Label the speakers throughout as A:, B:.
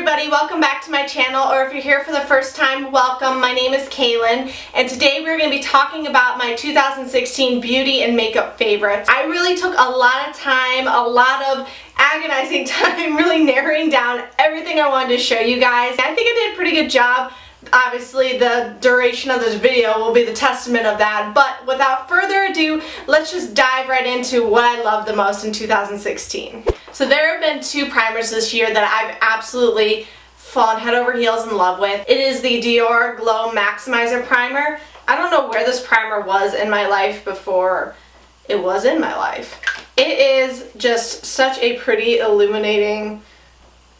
A: everybody, welcome back to my channel, or if you're here for the first time, welcome. My name is Kaylin, and today we're going to be talking about my 2016 beauty and makeup favorites. I really took a lot of time, a lot of agonizing time really narrowing down everything I wanted to show you guys. I think I did a pretty good job. Obviously, the duration of this video will be the testament of that, but without further ado, let's just dive right into what I loved the most in 2016. So there have been two primers this year that I've absolutely fallen head over heels in love with. It is the Dior Glow Maximizer Primer. I don't know where this primer was in my life before it was in my life. It is just such a pretty illuminating,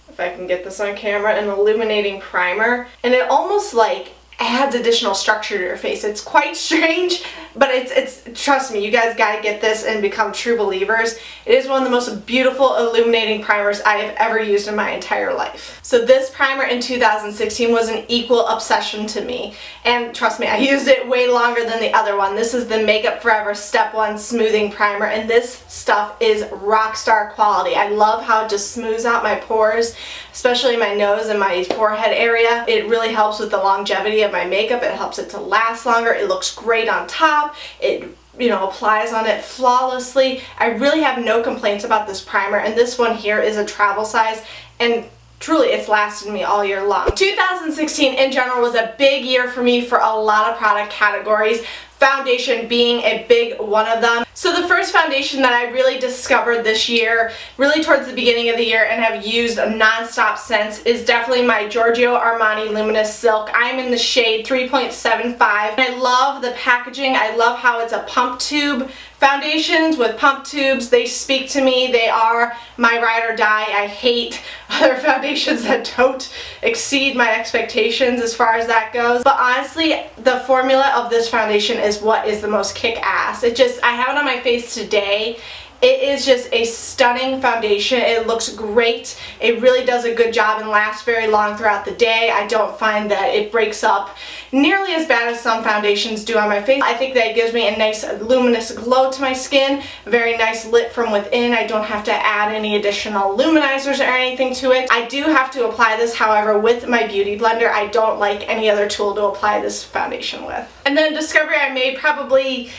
A: if I can get this on camera, an illuminating primer, and it almost like adds additional structure to your face. It's quite strange, but it's trust me, you guys gotta get this and become true believers. It is one of the most beautiful illuminating primers I have ever used in my entire life. So this primer in 2016 was an equal obsession to me, and trust me, I used it way longer than the other one. This is the Makeup Forever Step 1 Smoothing Primer, and this stuff is rock star quality. I love how it just smooths out my pores, especially my nose and my forehead area. It really helps with the longevity of my makeup. It helps it to last longer. It looks great on top. It applies on it flawlessly. I really have no complaints about this primer, and this one here is a travel size, and truly it's lasted me all year long. 2016 in general was a big year for me for a lot of product categories, foundation being a big one of them. So the first foundation that I really discovered this year, really towards the beginning of the year, and have used non-stop since, is definitely my Giorgio Armani Luminous Silk. I'm in the shade 3.75. I love the packaging. I love how it's a pump tube. Foundations with pump tubes, they speak to me. They are my ride or die. I hate other foundations that don't exceed my expectations as far as that goes. But honestly, the formula of this foundation is what is the most kick-ass. I have it on my face today. It is just a stunning foundation. It looks great. It really does a good job and lasts very long throughout the day. I don't find that it breaks up nearly as bad as some foundations do on my face. I think that it gives me a nice luminous glow to my skin, very nice lit from within. I don't have to add any additional luminizers or anything to it. I do have to apply this, however, with my beauty blender. I don't like any other tool to apply this foundation with. And then discovery I made probably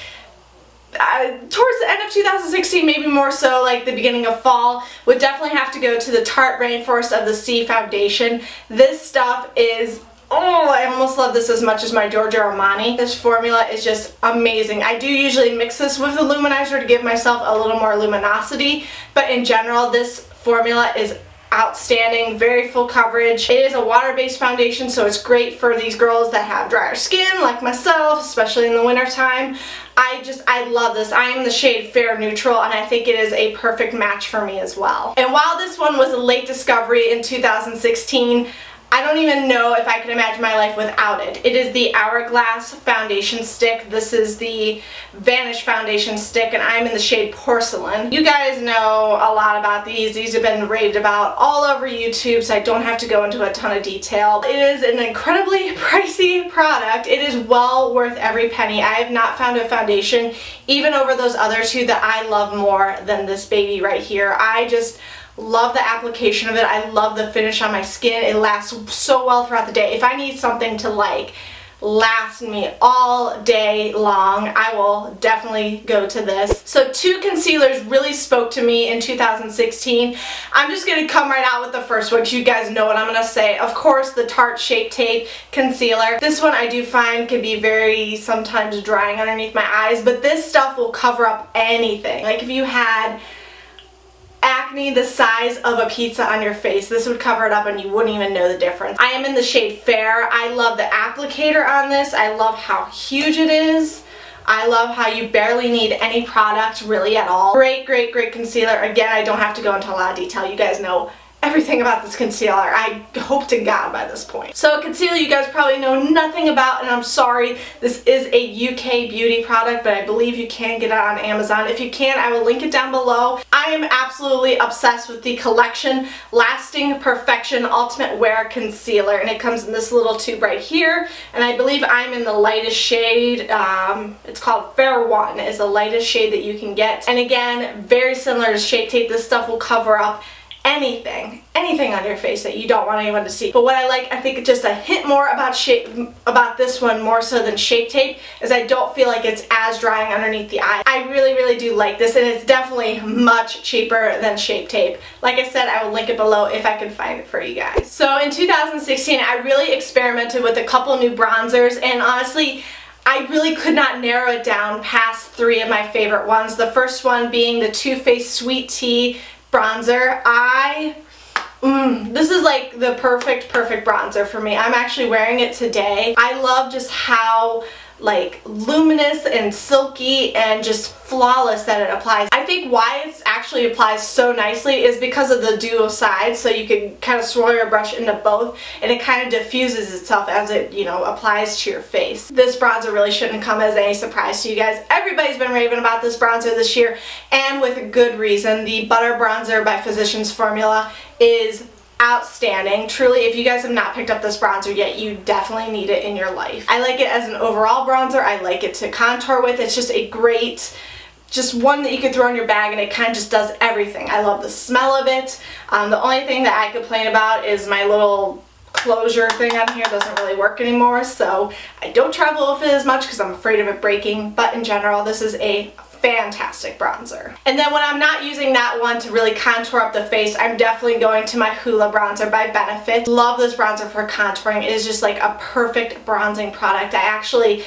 A: towards the end of 2016, maybe more so like the beginning of fall, would definitely have to go to the Tarte Rainforest of the Sea foundation. This stuff is, oh, I almost love this as much as my Giorgio Armani. This formula is just amazing. I do usually mix this with the luminizer to give myself a little more luminosity, but in general, this formula is outstanding, very full coverage. It is a water-based foundation, so it's great for these girls that have drier skin like myself, especially in the winter time. I love this. I am the shade Fair Neutral, and I think it is a perfect match for me as well. And while this one was a late discovery in 2016, I don't even know if I could imagine my life without it. It is the Hourglass Foundation Stick. This is the Vanish Foundation Stick, and I'm in the shade Porcelain. You guys know a lot about these. These have been raved about all over YouTube, so I don't have to go into a ton of detail. It is an incredibly pricey product. It is well worth every penny. I have not found a foundation, even over those other two, that I love more than this baby right here. I just love the application of it. I love the finish on my skin. It lasts so well throughout the day. If I need something to like last me all day long, I will definitely go to this. So two concealers really spoke to me in 2016. I'm just going to come right out with the first one because you guys know what I'm going to say. Of course, the Tarte Shape Tape Concealer. This one I do find can be very sometimes drying underneath my eyes, but this stuff will cover up anything. Like if you had acne the size of a pizza on your face, this would cover it up and you wouldn't even know the difference. I am in the shade Fair. I love the applicator on this. I love how huge it is. I love how you barely need any product really at all. Great, great, great concealer. Again, I don't have to go into a lot of detail. You guys know everything about this concealer, I hope to God, by this point. So a concealer you guys probably know nothing about, and I'm sorry, this is a UK beauty product, but I believe you can get it on Amazon. If you can, I will link it down below. I am absolutely obsessed with the Collection Lasting Perfection Ultimate Wear Concealer, and it comes in this little tube right here, and I believe I'm in the lightest shade. It's called Fair 1 is the lightest shade that you can get. And again, very similar to Shape Tape, this stuff will cover up anything on your face that you don't want anyone to see. But what I like, I think just a hint more about this one more so than Shape Tape, is I don't feel like it's as drying underneath the eye. I really do like this, and it's definitely much cheaper than Shape Tape. Like I said, I will link it below if I can find it for you guys. So in 2016, I really experimented with a couple new bronzers, and honestly, I really could not narrow it down past 3 of my favorite ones. The first one being the Too Faced Sweet Tea bronzer. This is like the perfect bronzer for me. I'm actually wearing it today. I love just how like luminous and silky and just flawless that it applies. I think why it actually applies so nicely is because of the dual sides, so you can kind of swirl your brush into both and it kind of diffuses itself as it, you know, applies to your face. This bronzer really shouldn't come as any surprise to you guys. Everybody's been raving about this bronzer this year, and with good reason. The Butter Bronzer by Physicians Formula is outstanding. Truly, if you guys have not picked up this bronzer yet, you definitely need it in your life. I like it as an overall bronzer. I like it to contour with. It's just a great, just one that you could throw in your bag and it kind of just does everything. I love the smell of it. The only thing that I complain about is my little closure thing on here doesn't really work anymore, so I don't travel with it as much because I'm afraid of it breaking, but in general, this is a fantastic bronzer. And then when I'm not using that one to really contour up the face, I'm definitely going to my Hoola bronzer by Benefit. Love this bronzer for contouring. It is just like a perfect bronzing product. I actually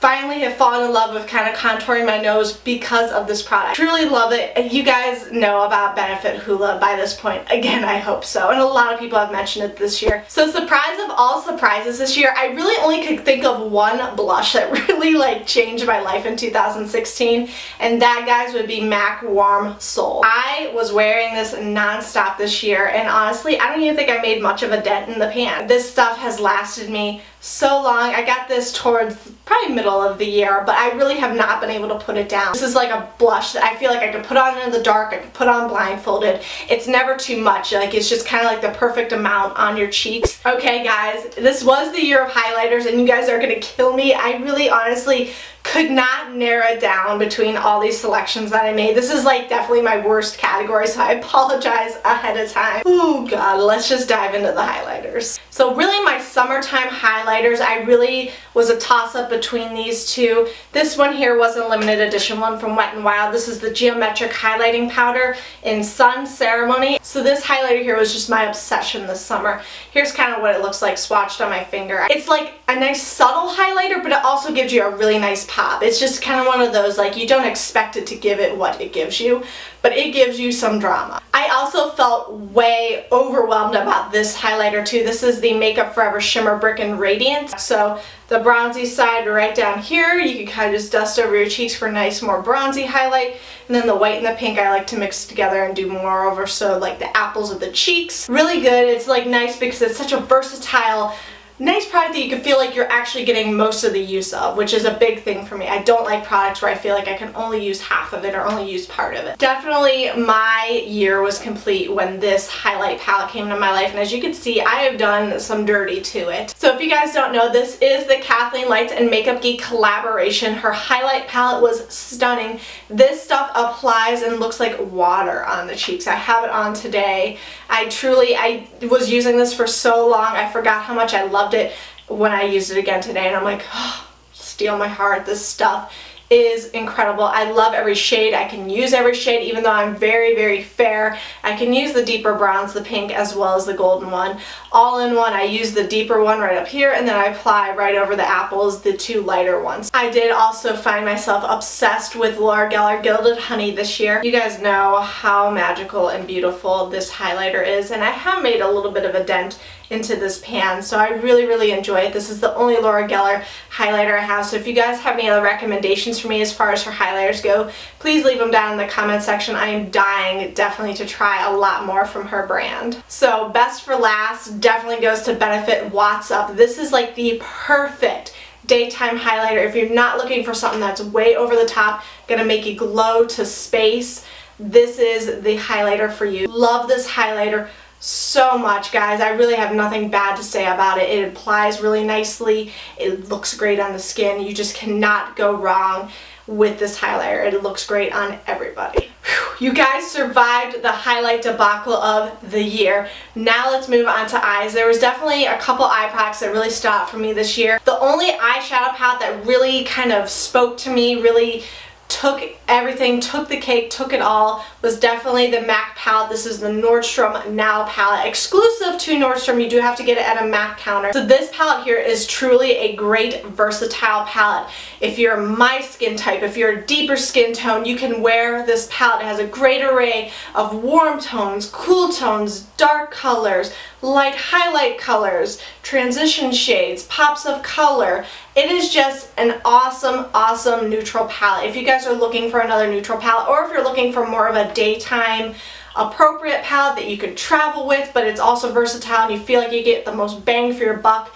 A: finally have fallen in love with kind of contouring my nose because of this product. Truly love it. You guys know about Benefit Hoola by this point. Again, I hope so. And a lot of people have mentioned it this year. So surprise of all surprises this year, I really only could think of one blush that really like changed my life in 2016. And that, guys, would be MAC Warm Soul. I was wearing this non-stop this year, and honestly, I don't even think I made much of a dent in the pan. This stuff has lasted me so long. I got this towards probably middle of the year, but I really have not been able to put it down. This is like a blush that I feel like I could put on in the dark, I could put on blindfolded. It's never too much, like it's just kind of like the perfect amount on your cheeks. Okay guys, this was the year of highlighters and you guys are gonna kill me. I really honestly could not narrow it down between all these selections that I made. This is like definitely my worst category, so I apologize ahead of time. Oh god, let's just dive into the highlighters. So really my summertime highlighters, I really was a toss-up between these two. This one here was a limited edition one from Wet n Wild. This is the Geometric Highlighting Powder in Sun Ceremony. So this highlighter here was just my obsession this summer. Here's kind of what it looks like swatched on my finger. It's like a nice subtle highlighter, but it also gives you a really nice pop. It's just kind of one of those, like, you don't expect it to give it what it gives you, but it gives you some drama. I also felt way overwhelmed about this highlighter too. This is the Makeup Forever Shimmer Brick and Radiant. So the bronzy side right down here, you can kind of just dust over your cheeks for a nice, more bronzy highlight. And then the white and the pink I like to mix together and do more over, so like the apples of the cheeks. Really good. It's like nice because it's such a versatile, nice product that you can feel like you're actually getting most of the use of, which is a big thing for me. I don't like products where I feel like I can only use half of it or only use part of it. Definitely my year was complete when this highlight palette came into my life, and as you can see, I have done some dirty to it. So if you guys don't know, this is the Kathleen Lights and Makeup Geek collaboration. Her highlight palette was stunning. This stuff applies and looks like water on the cheeks. I have it on today. I was using this for so long, I forgot how much I loved it when I used it again today, and I'm like, oh, steal my heart. This stuff is incredible. I love every shade. I can use every shade, even though I'm very fair. I can use the deeper bronze, the pink, as well as the golden one. All in one. I use the deeper one right up here, and then I apply right over the apples the two lighter ones. I did also find myself obsessed with Laura Geller Gilded Honey this year. You guys know how magical and beautiful this highlighter is, and I have made a little bit of a dent into this pan, so I really enjoy it. This is the only Laura Geller highlighter I have, so if you guys have any other recommendations for me as far as her highlighters go, please leave them down in the comment section. I am dying definitely to try a lot more from her brand. So best for last definitely goes to Benefit Watts Up. This is like the perfect daytime highlighter. If you're not looking for something that's way over the top, gonna make you glow to space, this is the highlighter for you. Love this highlighter so much, guys. I really have nothing bad to say about it. It applies really nicely. It looks great on the skin. You just cannot go wrong with this highlighter. It looks great on everybody. Whew, you guys survived the highlight debacle of the year. Now let's move on to eyes. There was definitely a couple eye products that really stood out for me this year. The only eyeshadow palette that really kind of spoke to me, really took everything, took the cake, took it all, was definitely the MAC palette. This is the Nordstrom Now palette, exclusive to Nordstrom. You do have to get it at a MAC counter. So this palette here is truly a great versatile palette. If you're my skin type, if you're a deeper skin tone, you can wear this palette. It has a great array of warm tones, cool tones, dark colors, light highlight colors, transition shades, pops of color. It is just an awesome, awesome neutral palette. If you guys are looking for another neutral palette, or if you're looking for more of a daytime appropriate palette that you could travel with, but it's also versatile and you feel like you get the most bang for your buck,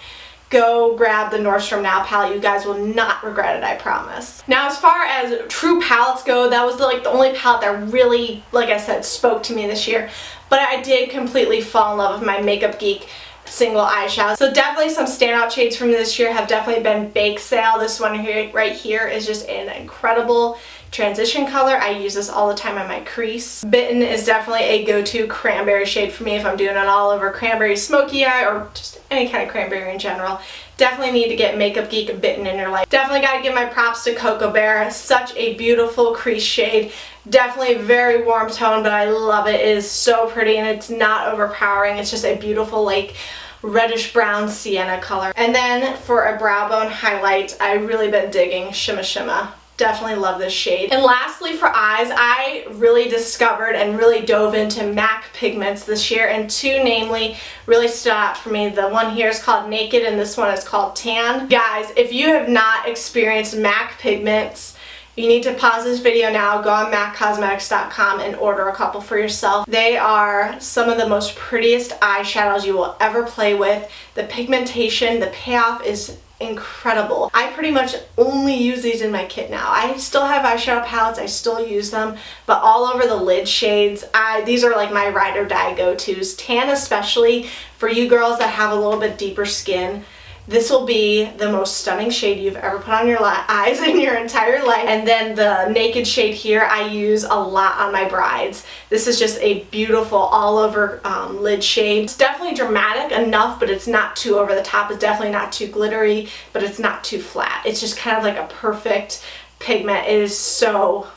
A: go grab the Nordstrom Now palette. You guys will not regret it, I promise. Now, as far as true palettes go, that was the only palette that really, like I said, spoke to me this year. But I did completely fall in love with my Makeup Geek single eyeshadow. So definitely some standout shades from this year have definitely been Bake Sale. This one here, right here, is just an incredible transition color. I use this all the time on my crease. Bitten is definitely a go-to cranberry shade for me if I'm doing an all over cranberry smoky eye, or just any kind of cranberry in general. Definitely need to get Makeup Geek Bitten in your life. Definitely got to give my props to Cocoa Bear. Such a beautiful crease shade. Definitely a very warm tone, but I love it. It is so pretty and it's not overpowering. It's just a beautiful like reddish brown sienna color. And then for a brow bone highlight, I really been digging Shimma Shimma. Definitely love this shade. And lastly, for eyes, I really discovered and really dove into MAC pigments this year, and two namely really stood out for me. The one here is called Naked and this one is called Tan. Guys, if you have not experienced MAC pigments, you need to pause this video now, go on maccosmetics.com and order a couple for yourself. They are some of the most prettiest eyeshadows you will ever play with. The pigmentation, the payoff is incredible. I pretty much only use these in my kit now. I still have eyeshadow palettes, I still use them, but all over the lid shades, these are like my ride or die go-tos. Tan especially, for you girls that have a little bit deeper skin, this will be the most stunning shade you've ever put on your eyes in your entire life. And then the Naked shade here, I use a lot on my brides. This is just a beautiful all over lid shade. It's definitely dramatic enough, but it's not too over the top. It's definitely not too glittery, but it's not too flat. It's just kind of like a perfect pigment. It is so,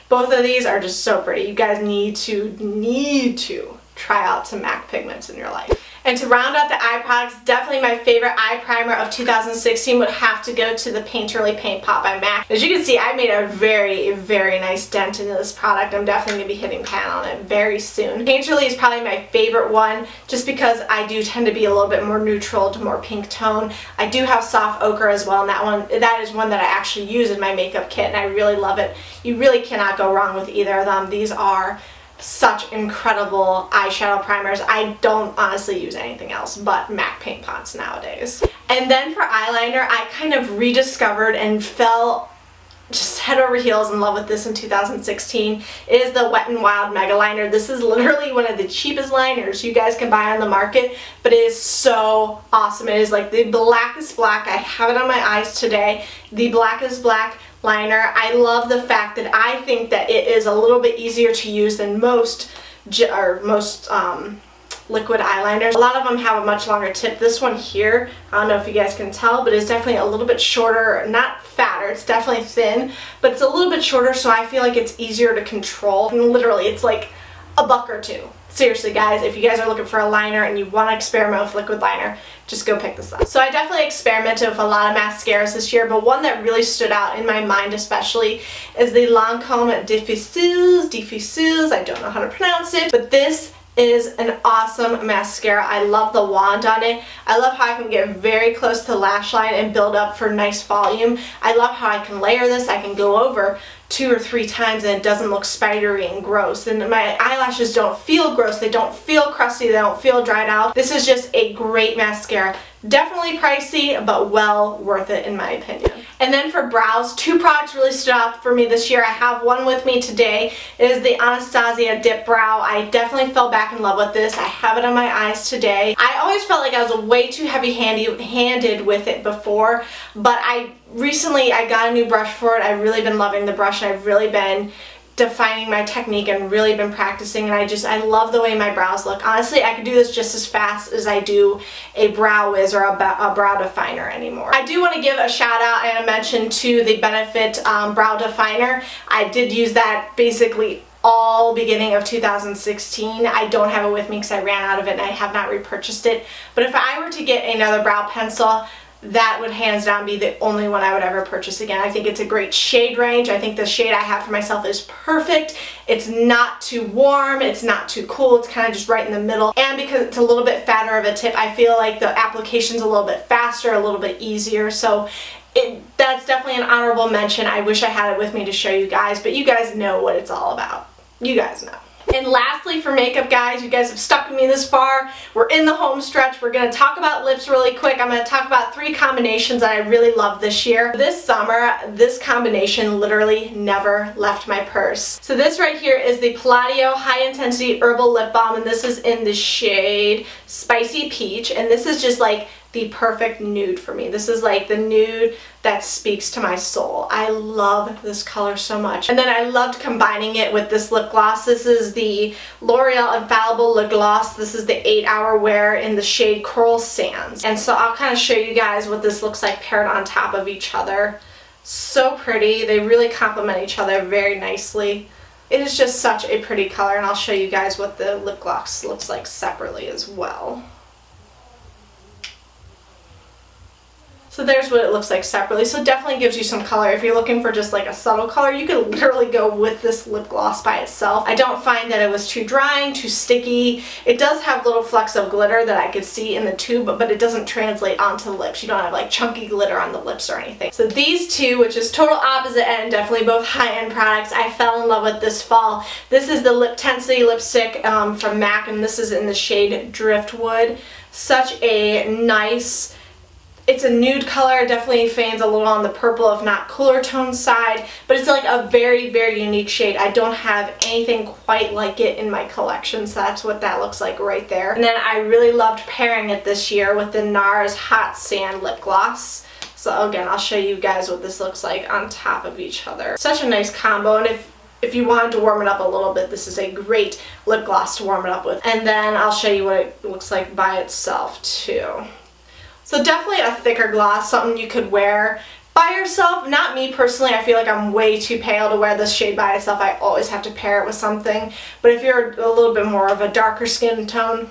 A: both of these are just so pretty. You guys need to try out some MAC pigments in your life. And to round out the eye products, definitely my favorite eye primer of 2016 would have to go to the Painterly Paint Pot by MAC. As you can see, I made a very, very nice dent into this product. I'm definitely going to be hitting pan on it very soon. Painterly is probably my favorite one just because I do tend to be a little bit more neutral to more pink tone. I do have soft ochre as well, and that is one that I actually use in my makeup kit, and I really love it. You really cannot go wrong with either of them. These are such incredible eyeshadow primers. I don't honestly use anything else but MAC paint pots nowadays. And then for eyeliner, I kind of rediscovered and fell just head over heels in love with this in 2016. It is the Wet n Wild Mega Liner. This is literally one of the cheapest liners you guys can buy on the market, but it is so awesome. It is like the blackest black. I have it on my eyes today. The blackest black liner. I love the fact that I think that it is a little bit easier to use than most liquid eyeliners. A lot of them have a much longer tip. This one here, I don't know if you guys can tell, but it's definitely a little bit shorter, not fatter, it's definitely thin, but it's a little bit shorter, so I feel like it's easier to control. And literally, it's like a buck or two. Seriously guys, if you guys are looking for a liner and you want to experiment with liquid liner, just go pick this up. So I definitely experimented with a lot of mascaras this year, but one that really stood out in my mind especially is the Lancome Diffuseuse. I don't know how to pronounce it, but this is an awesome mascara. I love the wand on it. I love how I can get very close to the lash line and build up for nice volume. I love how I can layer this. I can go over 2 or 3 times and it doesn't look spidery and gross. And my eyelashes don't feel gross. They don't feel crusty. They don't feel dried out. This is just a great mascara. Definitely pricey, but well worth it in my opinion. And then for brows, 2 products really stood out for me this year. I have one with me today. It is the Anastasia Dip Brow. I definitely fell back in love with this. I have it on my eyes today. I always felt like I was way too heavy-handed with it before, but I recently I got a new brush for it. I've really been loving the brush, and I've really been defining my technique and really been practicing, and I love the way my brows look. Honestly, I could do this just as fast as I do a Brow Wiz or a brow definer anymore. I do want to give a shout out and a mention to the Benefit brow definer. I did use that basically all beginning of 2016. I don't have it with me because I ran out of it and I have not repurchased it. But if I were to get another brow pencil, that would hands down be the only one I would ever purchase again. I think it's a great shade range. I think the shade I have for myself is perfect. It's not too warm, it's not too cool, it's kind of just right in the middle. And because it's a little bit fatter of a tip, I feel like the application's a little bit faster, a little bit easier. So that's definitely an honorable mention. I wish I had it with me to show you guys, but you guys know what it's all about. You guys know. And lastly, for makeup, guys, you guys have stuck with me this far. We're in the home stretch. We're going to talk about lips really quick. I'm going to talk about 3 combinations that I really love this year. This summer, this combination literally never left my purse. So this right here is the Palladio High Intensity Herbal Lip Balm, and this is in the shade Spicy Peach, and this is just like the perfect nude for me. This is like the nude that speaks to my soul. I love this color so much. And then I loved combining it with this lip gloss. This is the L'Oreal Infallible Lip Gloss. This is the 8-Hour Wear in the shade Coral Sands. And so I'll kind of show you guys what this looks like paired on top of each other. So pretty. They really complement each other very nicely. It is just such a pretty color, and I'll show you guys what the lip gloss looks like separately as well. So there's what it looks like separately. So it definitely gives you some color. If you're looking for just like a subtle color, you could literally go with this lip gloss by itself. I don't find that it was too drying, too sticky. It does have little flecks of glitter that I could see in the tube, but it doesn't translate onto the lips. You don't have like chunky glitter on the lips or anything. So these two, which is total opposite end, definitely both high-end products, I fell in love with this fall. This is the Lip Tensity lipstick from MAC, and this is in the shade Driftwood. Such a nice, it's a nude color, definitely fans a little on the purple if not cooler tone side, but it's like a very, very unique shade. I don't have anything quite like it in my collection, so that's what that looks like right there. And then I really loved pairing it this year with the NARS Hot Sand Lip Gloss. So again, I'll show you guys what this looks like on top of each other. Such a nice combo, and if you wanted to warm it up a little bit, this is a great lip gloss to warm it up with. And then I'll show you what it looks like by itself too. So definitely a thicker gloss, something you could wear by yourself. Not me personally, I feel like I'm way too pale to wear this shade by itself. I always have to pair it with something. But if you're a little bit more of a darker skin tone,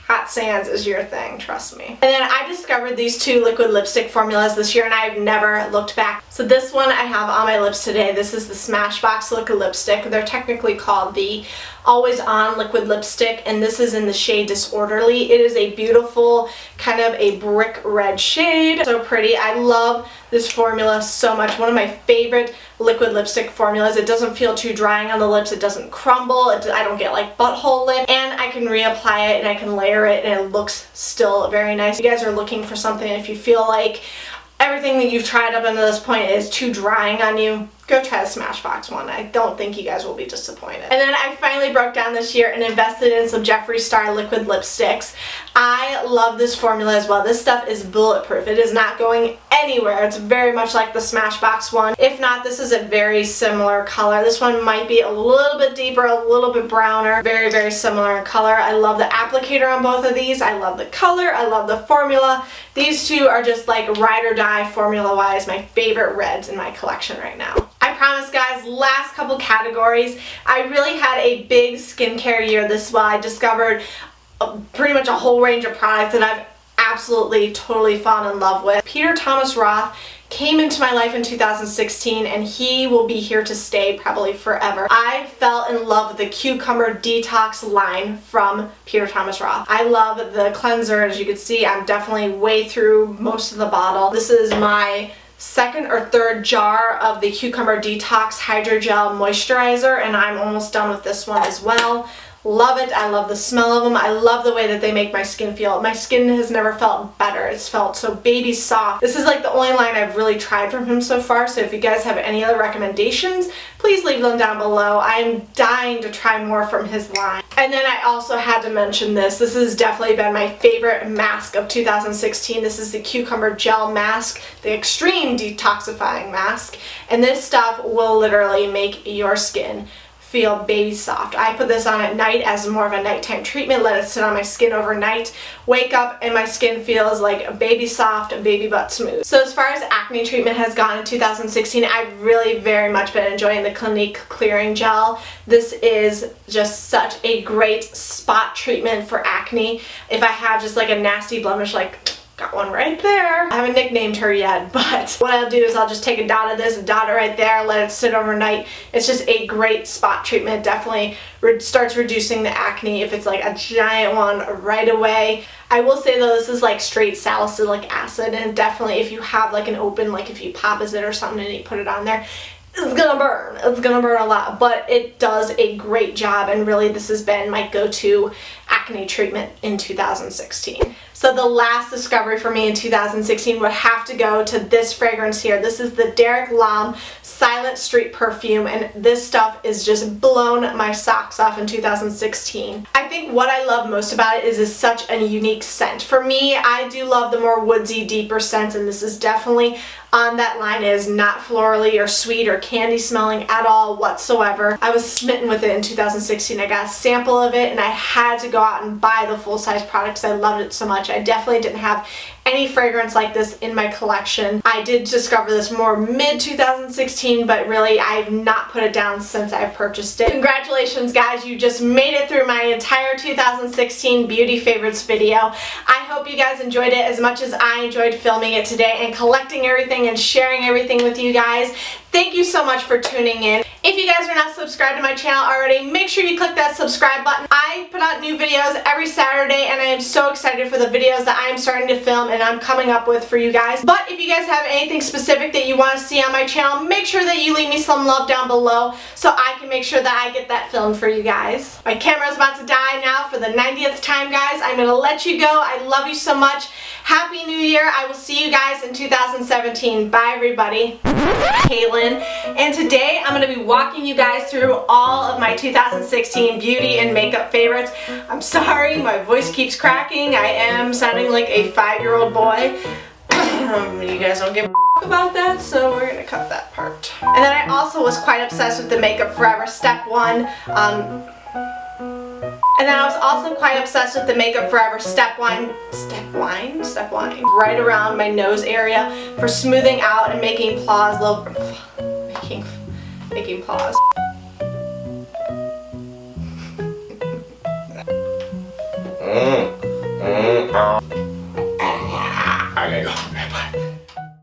A: Hot Sands is your thing, trust me. And then I discovered these 2 liquid lipstick formulas this year, and I've never looked back. So this one I have on my lips today. This is the Smashbox liquid lipstick. They're technically called the Always On liquid lipstick, and this is in the shade Disorderly. It is a beautiful kind of a brick red shade. So pretty. I love this formula so much. One of my favorite liquid lipstick formulas. It doesn't feel too drying on the lips. It doesn't crumble. I don't get like butthole lip, and I can reapply it and I can layer it and it looks still very nice. If you guys are looking for something, if you feel like everything that you've tried up until this point is too drying on you, go try the Smashbox one. I don't think you guys will be disappointed. And then I finally broke down this year and invested in some Jeffree Star liquid lipsticks. I love this formula as well. This stuff is bulletproof. It is not going anywhere. It's very much like the Smashbox one. If not, this is a very similar color. This one might be a little bit deeper, a little bit browner. Very, very similar in color. I love the applicator on both of these. I love the color. I love the formula. These two are just like ride or die formula-wise, my favorite reds in my collection right now. I promise, guys, last couple categories. I really had a big skincare year this fall. I discovered pretty much a whole range of products that I've absolutely totally fallen in love with. Peter Thomas Roth came into my life in 2016, and he will be here to stay probably forever. I fell in love with the Cucumber Detox line from Peter Thomas Roth. I love the cleanser. As you can see, I'm definitely way through most of the bottle. This is my second or third jar of the Cucumber Detox Hydrogel Moisturizer, and I'm almost done with this one as well. Love it. I love the smell of them. I love the way that they make my skin feel. My skin has never felt better. It's felt so baby soft. This is like the only line I've really tried from him so far, so if you guys have any other recommendations, please leave them down below. I'm dying to try more from his line. And then I also had to mention this. This has definitely been my favorite mask of 2016. This is the Cucumber Gel Mask, the Extreme Detoxifying Mask. And this stuff will literally make your skin feel baby soft. I put this on at night as more of a nighttime treatment, let it sit on my skin overnight, wake up and my skin feels like a baby soft and baby butt smooth. So as far as acne treatment has gone in 2016, I've really very much been enjoying the Clinique Clearing Gel. This is just such a great spot treatment for acne. If I have just like a nasty blemish, like got one right there. I haven't nicknamed her yet, but what I'll do is I'll just take a dot of this, dot it right there, let it sit overnight. It's just a great spot treatment. Definitely starts reducing the acne if it's like a giant one right away. I will say though, this is like straight salicylic acid, and definitely if you have like an open, like if you Pop-Is-It or something and you put it on there, it's gonna burn. It's gonna burn a lot, but it does a great job, and really this has been my go-to acne treatment in 2016. So the last discovery for me in 2016 would have to go to this fragrance here. This is the Derek Lam Silent Street Perfume, and this stuff is just blown my socks off in 2016. I think what I love most about it is it's such a unique scent. For me, I do love the more woodsy, deeper scents, and this is definitely on that line. It is not florally or sweet or candy smelling at all whatsoever. I was smitten with it in 2016. I got a sample of it and I had to go out and buy the full-size product because I loved it so much. I definitely didn't have any fragrance like this in my collection. I did discover this more mid-2016, but really I've not put it down since I've purchased it. Congratulations guys, you just made it through my entire 2016 beauty favorites video. I hope you guys enjoyed it as much as I enjoyed filming it today and collecting everything and sharing everything with you guys. Thank you so much for tuning in. If you guys are not subscribed to my channel already, make sure you click that subscribe button. I put out new videos every Saturday and I am so excited for the videos that I am starting to film and I'm coming up with for you guys. But if you guys have anything specific that you want to see on my channel, make sure that you leave me some love down below so I can make sure that I get that filmed for you guys. My camera's about to die now for the 90th time, guys. I'm going to let you go. I love you so much. Happy New Year. I will see you guys in 2017. Bye everybody. Kaylin, and today I'm going to be walking you guys through all of my 2016 beauty and makeup favorites. I'm sorry, my voice keeps cracking. I am sounding like a 5-year-old boy. You guys don't give a about that, so we're going to cut that part. And then I also was quite obsessed with the Makeup Forever Step 1. And then I was also quite obsessed with the Makeup Forever Step Wine, right around my nose area for smoothing out and making making paws.